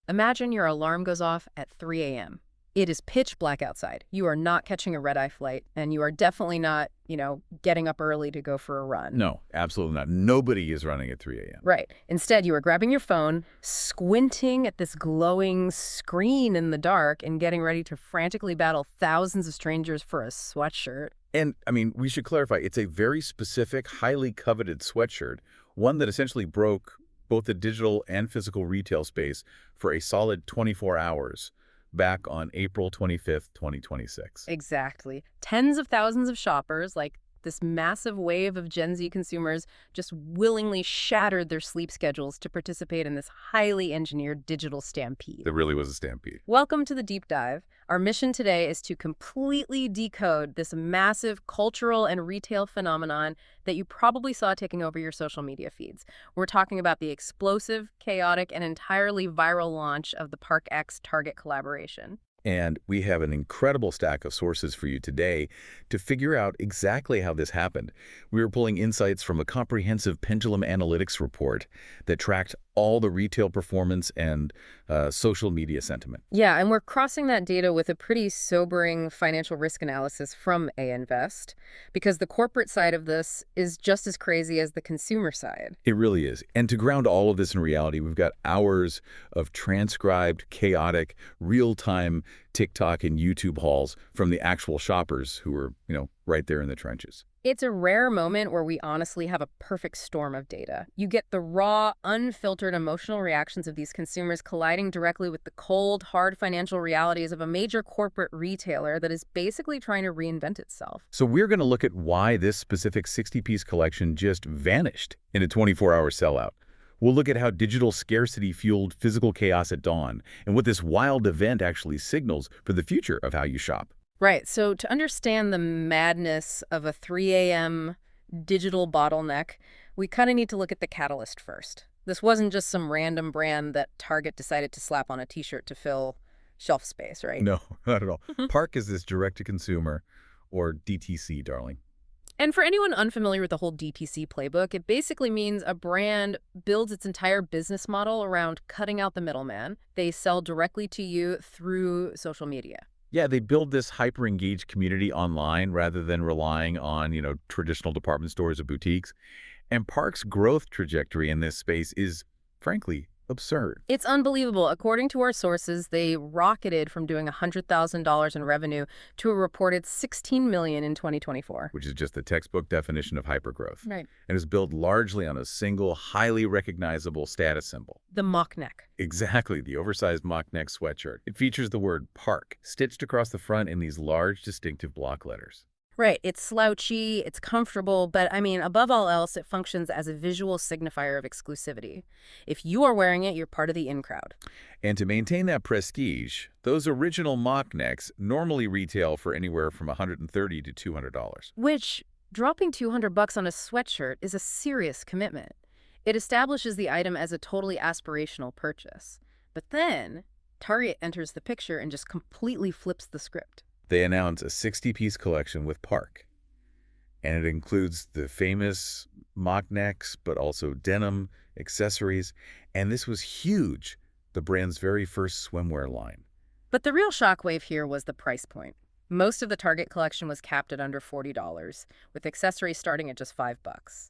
Imagine your alarm goes off at 3 a.m. It is pitch black outside. You are not catching a red-eye flight, and you are definitely not, getting up early to go for a run. No, absolutely not. Nobody is running at 3 a.m. Right. Instead, you are grabbing your phone, squinting at this glowing screen in the dark, and getting ready to frantically battle thousands of strangers for a sweatshirt. And, we should clarify, it's a very specific, highly coveted sweatshirt, one that essentially broke both the digital and physical retail space for a solid 24 hours back on April 25th, 2026. Exactly. Tens of thousands of shoppers, like this massive wave of Gen Z consumers, just willingly shattered their sleep schedules to participate in this highly engineered digital stampede. There really was a stampede. Welcome to the deep dive. Our mission today is to completely decode this massive cultural and retail phenomenon that you probably saw taking over your social media feeds. We're talking about the explosive, chaotic, and entirely viral launch of the Parke X Target collaboration. And we have an incredible stack of sources for you today to figure out exactly how this happened. We were pulling insights from a comprehensive Pendulum analytics report that tracked all the retail performance and social media sentiment. Yeah, and we're crossing that data with a pretty sobering financial risk analysis from A-Invest, because the corporate side of this is just as crazy as the consumer side. It really is. And to ground all of this in reality, we've got hours of transcribed, chaotic, real-time TikTok and YouTube hauls from the actual shoppers who were, right there in the trenches. It's a rare moment where we honestly have a perfect storm of data. You get the raw, unfiltered emotional reactions of these consumers colliding directly with the cold, hard financial realities of a major corporate retailer that is basically trying to reinvent itself. So we're going to look at why this specific 60-piece collection just vanished in a 24-hour sellout. We'll look at how digital scarcity fueled physical chaos at dawn and what this wild event actually signals for the future of how you shop. Right. So to understand the madness of a 3 a.m. digital bottleneck, we kind of need to look at the catalyst first. This wasn't just some random brand that Target decided to slap on a T-shirt to fill shelf space, right? No, not at all. Parke is this direct-to-consumer, or DTC, darling. And for anyone unfamiliar with the whole DTC playbook, it basically means a brand builds its entire business model around cutting out the middleman. They sell directly to you through social media. Yeah, they build this hyper-engaged community online rather than relying on, traditional department stores or boutiques. And Parke's growth trajectory in this space is, frankly, absurd. It's unbelievable. According to our sources, they rocketed from doing $100,000 in revenue to a reported $16 million in 2024. Which is just the textbook definition of hypergrowth. Right. And is built largely on a single, highly recognizable status symbol. The mockneck. Exactly, the oversized mockneck sweatshirt. It features the word Parke stitched across the front in these large, distinctive block letters. Right. It's slouchy, it's comfortable, but above all else, it functions as a visual signifier of exclusivity. If you are wearing it, you're part of the in crowd. And to maintain that prestige, those original mocknecks normally retail for anywhere from $130 to $200. Which, dropping $200 on a sweatshirt is a serious commitment. It establishes the item as a totally aspirational purchase. But then, Target enters the picture and just completely flips the script. They announce a 60-piece collection with Parke, and it includes the famous mock necks, but also denim, accessories, and this was huge, the brand's very first swimwear line. But the real shockwave here was the price point. Most of the Target collection was capped at under $40, with accessories starting at just $5.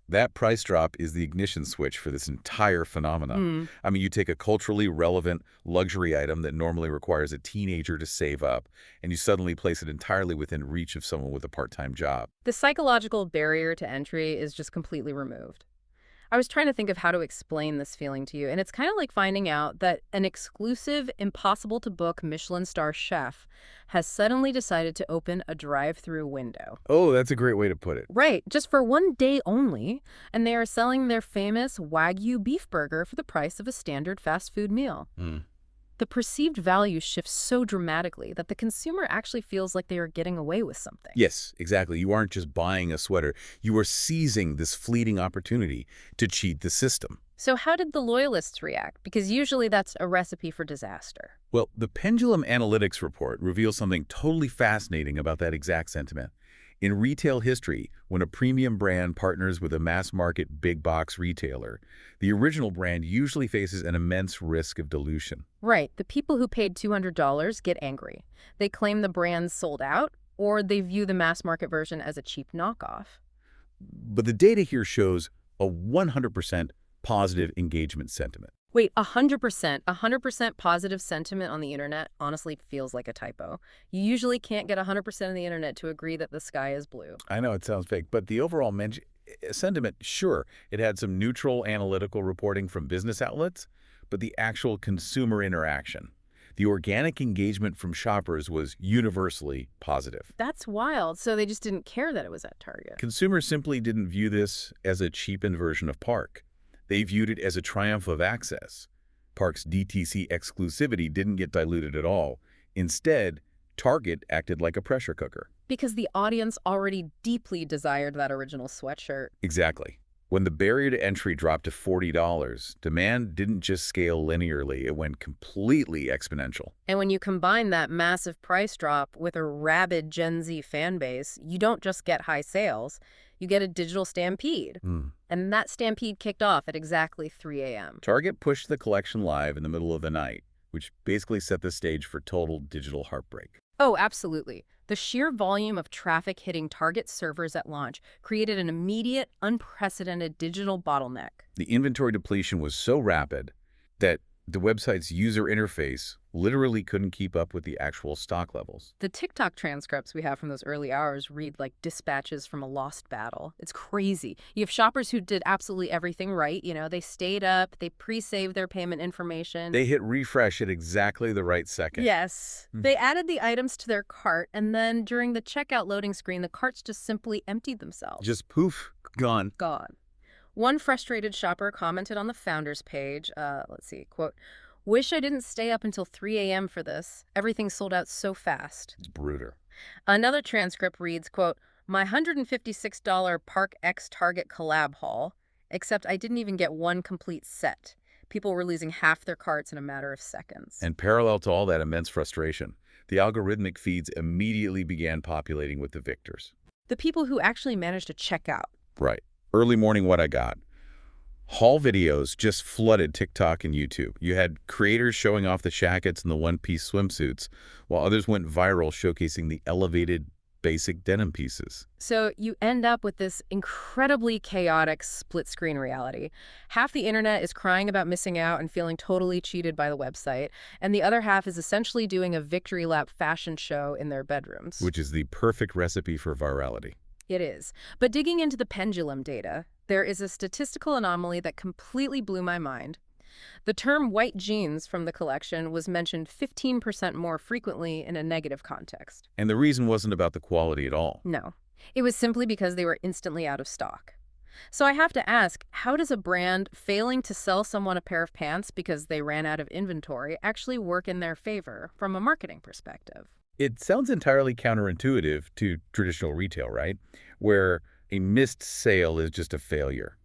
That price drop is the ignition switch for this entire phenomenon. You take a culturally relevant luxury item that normally requires a teenager to save up, and you suddenly place it entirely within reach of someone with a part-time job. The psychological barrier to entry is just completely removed. I was trying to think of how to explain this feeling to you, and it's kind of like finding out that an exclusive, impossible-to-book Michelin star chef has suddenly decided to open a drive-through window. Oh, that's a great way to put it. Right, just for one day only, and they are selling their famous Wagyu beef burger for the price of a standard fast food meal. The perceived value shifts so dramatically that the consumer actually feels like they are getting away with something. Yes, exactly. You aren't just buying a sweater. You are seizing this fleeting opportunity to cheat the system. So how did the loyalists react? Because usually that's a recipe for disaster. Well, the Pendulum Analytics report reveals something totally fascinating about that exact sentiment. In retail history, when a premium brand partners with a mass-market big-box retailer, the original brand usually faces an immense risk of dilution. Right, the people who paid $200 get angry. They claim the brand's sold out, or they view the mass market version as a cheap knockoff. But the data here shows a 100% positive engagement sentiment. Wait, 100% positive sentiment on the internet honestly feels like a typo. You usually can't get 100% of the internet to agree that the sky is blue. I know it sounds fake, but the overall sentiment, sure, it had some neutral analytical reporting from business outlets, but the actual consumer interaction, the organic engagement from shoppers was universally positive. That's wild. So they just didn't care that it was at Target. Consumers simply didn't view this as a cheapened version of Parke. They viewed it as a triumph of access. Parke's DTC exclusivity didn't get diluted at all. Instead, Target acted like a pressure cooker. Because the audience already deeply desired that original sweatshirt. Exactly. When the barrier to entry dropped to $40, demand didn't just scale linearly, it went completely exponential. And when you combine that massive price drop with a rabid Gen Z fan base, you don't just get high sales, you get a digital stampede. And that stampede kicked off at exactly 3 a.m. Target pushed the collection live in the middle of the night, which basically set the stage for total digital heartbreak. Oh, absolutely. The sheer volume of traffic hitting Target servers at launch created an immediate, unprecedented digital bottleneck. The inventory depletion was so rapid that the website's user interface literally couldn't keep up with the actual stock levels. The TikTok transcripts we have from those early hours read like dispatches from a lost battle. It's crazy. You have shoppers who did absolutely everything right. They stayed up, they pre-saved their payment information. They hit refresh at exactly the right second. Yes. They added the items to their cart, and then during the checkout loading screen, the carts just simply emptied themselves. Just poof, gone. Gone. One frustrated shopper commented on the founders page, let's see, quote, "Wish I didn't stay up until 3 a.m. for this. Everything sold out so fast." It's brutal. Another transcript reads, quote, "My $156 Parke X Target collab haul, except I didn't even get one complete set. People were losing half their carts in a matter of seconds." And parallel to all that immense frustration, the algorithmic feeds immediately began populating with the victors. The people who actually managed to check out. Right. Early morning, what I got. Haul videos just flooded TikTok and YouTube. You had creators showing off the shackets and the one-piece swimsuits, while others went viral showcasing the elevated basic denim pieces. So you end up with this incredibly chaotic split-screen reality. Half the internet is crying about missing out and feeling totally cheated by the website, and the other half is essentially doing a victory lap fashion show in their bedrooms. Which is the perfect recipe for virality. It is. But digging into the pendulum data, there is a statistical anomaly that completely blew my mind. The term white jeans from the collection was mentioned 15% more frequently in a negative context. And the reason wasn't about the quality at all. No. It was simply because they were instantly out of stock. So I have to ask, how does a brand failing to sell someone a pair of pants because they ran out of inventory actually work in their favor from a marketing perspective? It sounds entirely counterintuitive to traditional retail, right? Where a missed sale is just a failure.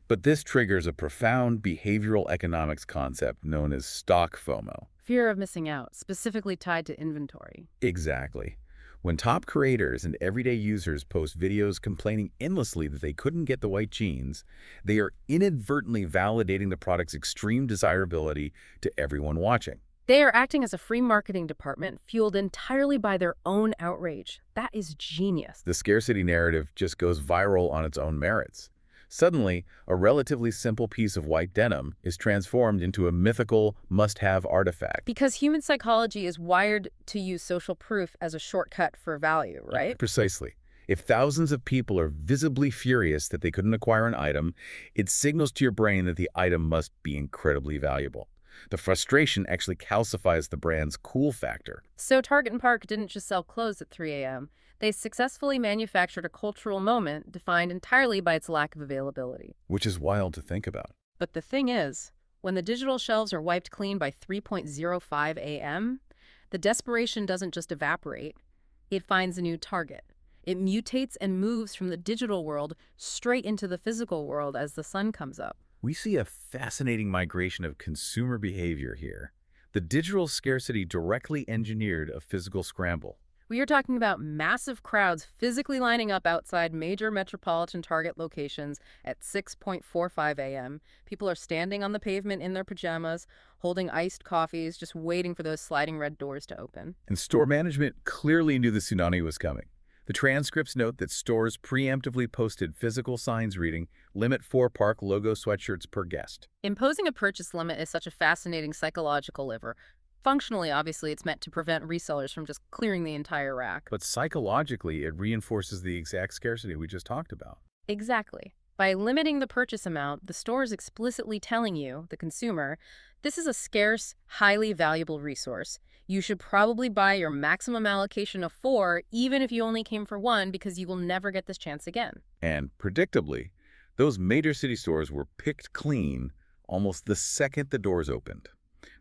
But this triggers a profound behavioral economics concept known as stock FOMO. Fear of missing out, specifically tied to inventory. Exactly. When top creators and everyday users post videos complaining endlessly that they couldn't get the white jeans, they are inadvertently validating the product's extreme desirability to everyone watching. They are acting as a free marketing department fueled entirely by their own outrage. That is genius. The scarcity narrative just goes viral on its own merits. Suddenly, a relatively simple piece of white denim is transformed into a mythical, must-have artifact. Because human psychology is wired to use social proof as a shortcut for value, right? Precisely. If thousands of people are visibly furious that they couldn't acquire an item, it signals to your brain that the item must be incredibly valuable. The frustration actually calcifies the brand's cool factor. So Target and Parke didn't just sell clothes at 3 a.m. They successfully manufactured a cultural moment defined entirely by its lack of availability. Which is wild to think about. But the thing is, when the digital shelves are wiped clean by 3:05 a.m., the desperation doesn't just evaporate. It finds a new target. It mutates and moves from the digital world straight into the physical world as the sun comes up. We see a fascinating migration of consumer behavior here. The digital scarcity directly engineered a physical scramble. We are talking about massive crowds physically lining up outside major metropolitan Target locations at 6:45 a.m. People are standing on the pavement in their pajamas, holding iced coffees, just waiting for those sliding red doors to open. And store management clearly knew the tsunami was coming. The transcripts note that stores preemptively posted physical signs reading, limit 4 Parke logo sweatshirts per guest. Imposing a purchase limit is such a fascinating psychological lever. Functionally, obviously, it's meant to prevent resellers from just clearing the entire rack. But psychologically, it reinforces the exact scarcity we just talked about. Exactly. By limiting the purchase amount, the store is explicitly telling you, the consumer, this is a scarce, highly valuable resource. You should probably buy your maximum allocation of 4, even if you only came for 1, because you will never get this chance again. And predictably, those major city stores were picked clean almost the second the doors opened.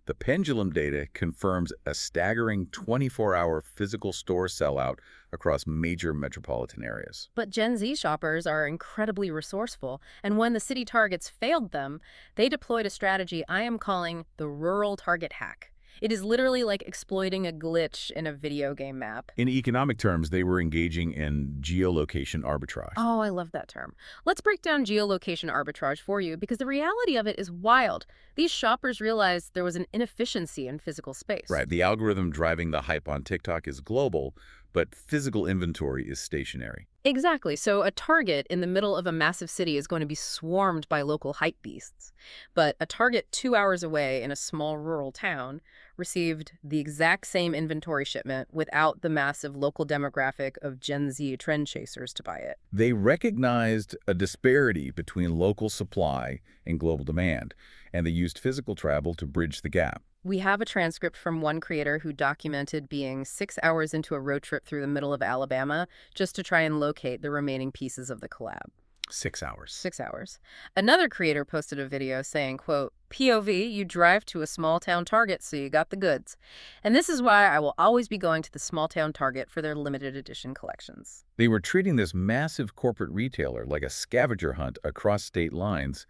The Pendulum data confirms a staggering 24-hour physical store sellout across major metropolitan areas. But Gen Z shoppers are incredibly resourceful, and when the city targets failed them, they deployed a strategy I am calling the rural target hack. It is literally like exploiting a glitch in a video game map. In economic terms, they were engaging in geolocation arbitrage. Oh, I love that term. Let's break down geolocation arbitrage for you because the reality of it is wild. These shoppers realized there was an inefficiency in physical space. Right, the algorithm driving the hype on TikTok is global, but physical inventory is stationary. Exactly. So a Target in the middle of a massive city is going to be swarmed by local hype beasts. But a Target 2 hours away in a small rural town received the exact same inventory shipment without the massive local demographic of Gen Z trend chasers to buy it. They recognized a disparity between local supply and global demand, and they used physical travel to bridge the gap. We have a transcript from one creator who documented being 6 hours into a road trip through the middle of Alabama just to try and locate the remaining pieces of the collab. 6 hours. 6 hours. Another creator posted a video saying, quote, POV, you drive to a small town Target, so you got the goods. And this is why I will always be going to the small town Target for their limited edition collections. They were treating this massive corporate retailer like a scavenger hunt across state lines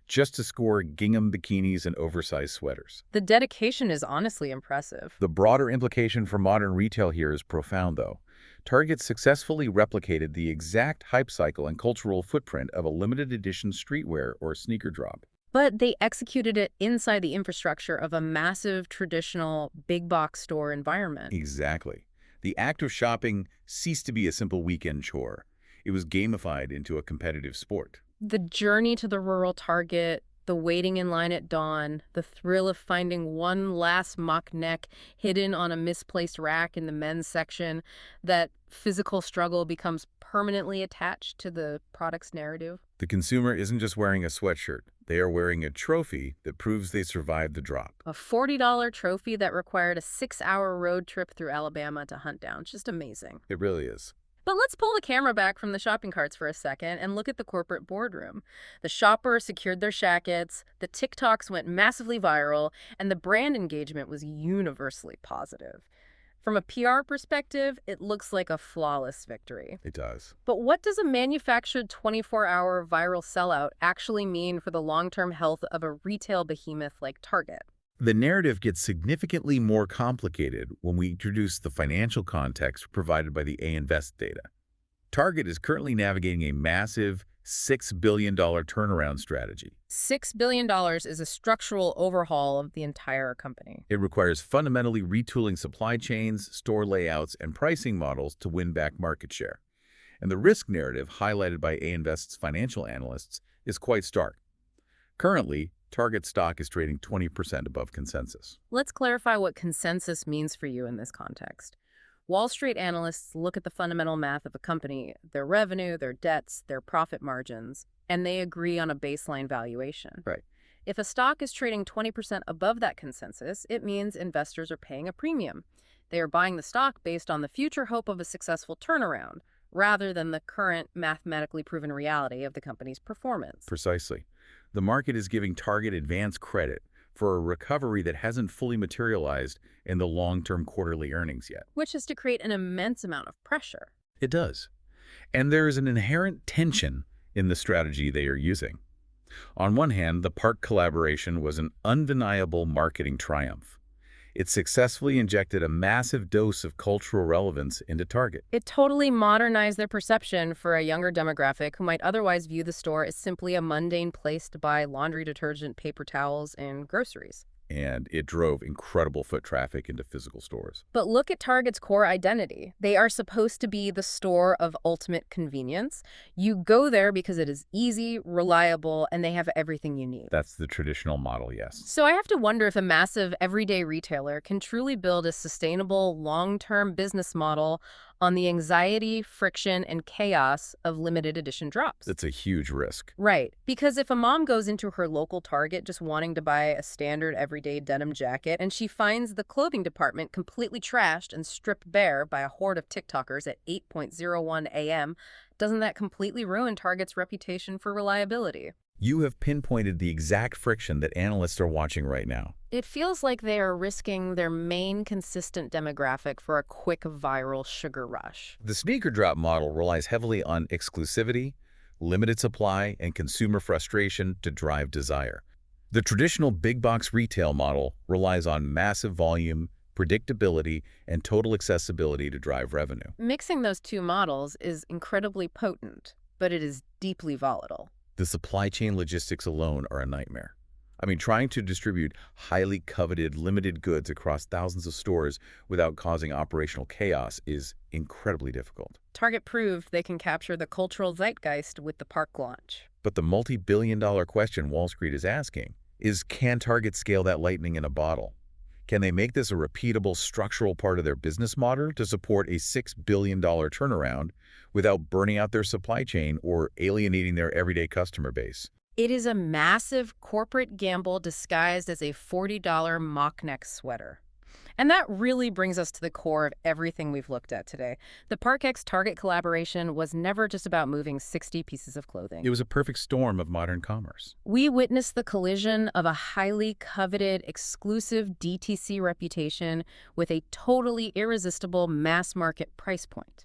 just to score gingham bikinis and oversized sweaters. The dedication is honestly impressive. The broader implication for modern retail here is profound, though. Target successfully replicated the exact hype cycle and cultural footprint of a limited edition streetwear or sneaker drop. But they executed it inside the infrastructure of a massive traditional big box store environment. Exactly. The act of shopping ceased to be a simple weekend chore. It was gamified into a competitive sport. The journey to the rural Target, the waiting in line at dawn, the thrill of finding one last mock neck hidden on a misplaced rack in the men's section, that physical struggle becomes permanently attached to the product's narrative. The consumer isn't just wearing a sweatshirt. They are wearing a trophy that proves they survived the drop. A $40 trophy that required a 6-hour road trip through Alabama to hunt down. Just amazing. It really is. But let's pull the camera back from the shopping carts for a second and look at the corporate boardroom. The shopper secured their shackets, the TikToks went massively viral, and the brand engagement was universally positive. From a PR perspective, it looks like a flawless victory. It does. But what does a manufactured 24-hour viral sellout actually mean for the long-term health of a retail behemoth like Target? The narrative gets significantly more complicated when we introduce the financial context provided by the A-Invest data. Target is currently navigating a massive $6 billion turnaround strategy. $6 billion is a structural overhaul of the entire company. It requires fundamentally retooling supply chains, store layouts, and pricing models to win back market share. And the risk narrative highlighted by A-Invest's financial analysts is quite stark. Currently, Target stock is trading 20% above consensus. Let's clarify what consensus means for you in this context. Wall Street analysts look at the fundamental math of a company, their revenue, their debts, their profit margins, and they agree on a baseline valuation. Right. If a stock is trading 20% above that consensus, it means investors are paying a premium. They are buying the stock based on the future hope of a successful turnaround, rather than the current mathematically proven reality of the company's performance. Precisely. The market is giving Target advance credit for a recovery that hasn't fully materialized in the long-term quarterly earnings yet. Which is to create an immense amount of pressure. It does. And there is an inherent tension in the strategy they are using. On one hand, the Parke collaboration was an undeniable marketing triumph. It successfully injected a massive dose of cultural relevance into Target. It totally modernized their perception for a younger demographic who might otherwise view the store as simply a mundane place to buy laundry detergent, paper towels, and groceries. And it drove incredible foot traffic into physical stores. But look at Target's core identity. They are supposed to be the store of ultimate convenience. You go there because it is easy, reliable, and they have everything you need. That's the traditional model, yes. So I have to wonder if a massive everyday retailer can truly build a sustainable, long-term business model on the anxiety, friction, and chaos of limited edition drops. It's a huge risk. Right. Because if a mom goes into her local Target just wanting to buy a standard everyday denim jacket and she finds the clothing department completely trashed and stripped bare by a horde of TikTokers at 8:01 a.m., doesn't that completely ruin Target's reputation for reliability? You have pinpointed the exact friction that analysts are watching right now. It feels like they are risking their main consistent demographic for a quick viral sugar rush. The sneaker drop model relies heavily on exclusivity, limited supply, and consumer frustration to drive desire. The traditional big box retail model relies on massive volume, predictability, and total accessibility to drive revenue. Mixing those two models is incredibly potent, but it is deeply volatile. The supply chain logistics alone are a nightmare. I mean, trying to distribute highly coveted, limited goods across thousands of stores without causing operational chaos is incredibly difficult. Target proved they can capture the cultural zeitgeist with the Parke launch. But the multi-billion-dollar question Wall Street is asking is, can Target scale that lightning in a bottle? Can they make this a repeatable structural part of their business model to support a $6 billion turnaround without burning out their supply chain or alienating their everyday customer base? It is a massive corporate gamble disguised as a $40 mockneck sweater. And that really brings us to the core of everything we've looked at today. The Parkex Target collaboration was never just about moving 60 pieces of clothing. It was a perfect storm of modern commerce. We witnessed the collision of a highly coveted, exclusive DTC reputation with a totally irresistible mass-market price point.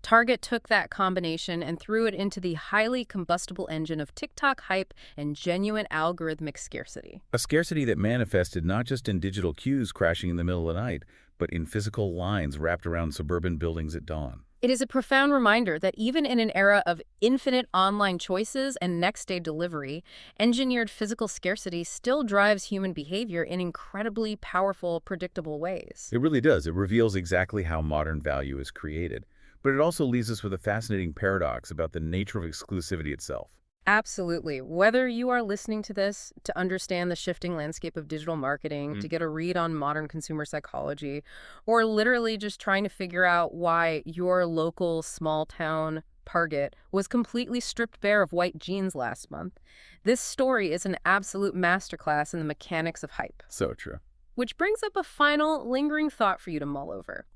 Target took that combination and threw it into the highly combustible engine of TikTok hype and genuine algorithmic scarcity. A scarcity that manifested not just in digital queues crashing in the middle of the night, but in physical lines wrapped around suburban buildings at dawn. It is a profound reminder that even in an era of infinite online choices and next-day delivery, engineered physical scarcity still drives human behavior in incredibly powerful, predictable ways. It really does. It reveals exactly how modern value is created. But it also leaves us with a fascinating paradox about the nature of exclusivity itself. Absolutely. Whether you are listening to this to understand the shifting landscape of digital marketing, to get a read on modern consumer psychology, or literally just trying to figure out why your local small town Target was completely stripped bare of white jeans last month, this story is an absolute masterclass in the mechanics of hype. So true. Which brings up a final lingering thought for you to mull over.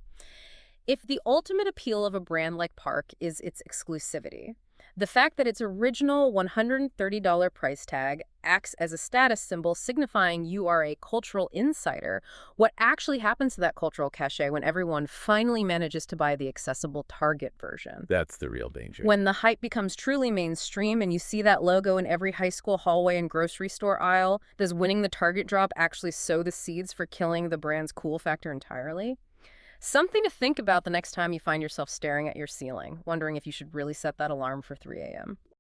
If the ultimate appeal of a brand like Parke is its exclusivity, the fact that its original $130 price tag acts as a status symbol signifying you are a cultural insider, what actually happens to that cultural cachet when everyone finally manages to buy the accessible Target version? That's the real danger. When the hype becomes truly mainstream and you see that logo in every high school hallway and grocery store aisle, does winning the Target drop actually sow the seeds for killing the brand's cool factor entirely? Something to think about the next time you find yourself staring at your ceiling, wondering if you should really set that alarm for 3 a.m.